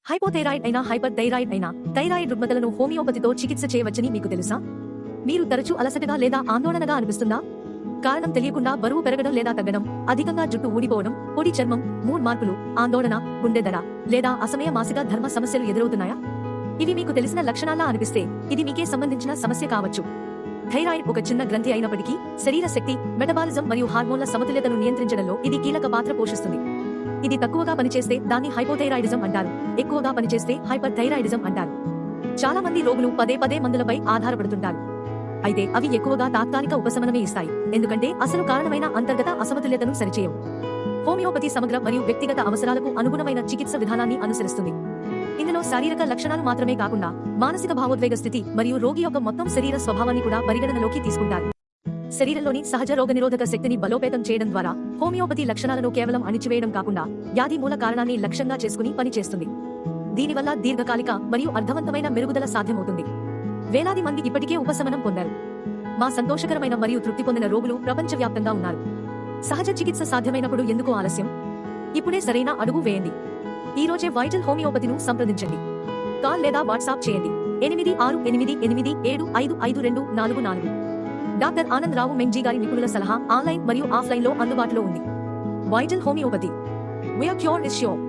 Hypothyroid అయినా hyper thyroid అయినా thyroid రుగ్మతలను హోమియోపతితో చికిత్స చేయవచ్చని మీకు తెలుసా? మీరు తరచూ అలసటగా లేదా ఆందోళనగా అనిపిస్తుందా? కారణం తెలియకుండా బరువు పెరగడం లేదా తగ్గడం, అధికంగా జుట్టు ఊడిపోవడం, పొడి చర్మం, మూడ్ మార్పులు, ఆందోళన, గుండె దడ లేదా అసమయ మాసిక ధర్మ సమస్యలు ఎదురవుతున్నాయా? ఇవి మీకు తెలిసిన లక్షణాల్లా అనిపిస్తే ఇది మీకే సంబంధించిన సమస్య కావచ్చు. థైరాయిడ్ ఒక చిన్న గ్రంథి అయినప్పటికీ శరీర శక్తి, మెటబాలిజం మరియు హార్మోన్ల సమతుల్యతను నియంత్రించడంలో ఇది కీలక పాత్ర పోషిస్తుంది. ఇది తక్కువగా పనిచేస్తే దాన్ని హైపోథైరాయిడిజం అంటారు, ఎక్కువగా పనిచేస్తే హైపర్ థైరాయిడిజం అంటారు. చాలా మంది రోగులు పదే పదే మందులపై ఆధారపడుతుంటారు. అయితే అవి ఎక్కువగా తాత్కాలిక ఉపశమనమే ఇస్తాయి, ఎందుకంటే అసలు కారణమైన అంతర్గత అసమతుల్యతను సరిచేయవు. హోమియోపతి సమగ్ర మరియు వ్యక్తిగత అవసరాలకు అనుగుణమైన చికిత్స విధానాన్ని అనుసరిస్తుంది. ఇందులో శారీరక లక్షణాలు మాత్రమే కాకుండా మానసిక భావోద్వేగ స్థితి మరియు రోగి యొక్క మొత్తం శరీర స్వభావాన్ని కూడా పరిగణనలోకి తీసుకుంటారు. శరీరంలోని సహజ రోగనిరోధక శక్తిని బలోపేతం చేయడం ద్వారా హోమియోపతి లక్షణాలను కేవలం అణిచివేయడం కాకుండా వ్యాధి మూల కారణాన్ని లక్ష్యంగా చేసుకుని పనిచేస్తుంది. దీనివల్ల దీర్ఘకాలిక మరియు అర్థవంతమైన మెరుగుదల సాధ్యమవుతుంది. వేలాది మంది ఇప్పటికే ఉపశమనం పొందారు. మా సంతోషకరమైన మరియు తృప్తి పొందిన రోగులు ప్రపంచవ్యాప్తంగా ఉన్నారు. సహజ చికిత్స సాధ్యమైనప్పుడు ఎందుకు ఆలస్యం? ఇప్పుడే సరైన అడుగు వేయండి. ఈ రోజే వైటల్ హోమియోపతిను సంప్రదించండి. కాల్ లేదా వాట్సాప్ చేయండి 8688755244. డాక్టర్ ఆనంద్ రావు మెంగ్జీ గారి నిపుణుల సలహా ఆన్లైన్ మరియు ఆఫ్లైన్ లో అందుబాటులో ఉంది. Vital homeopathy, where cure is sure.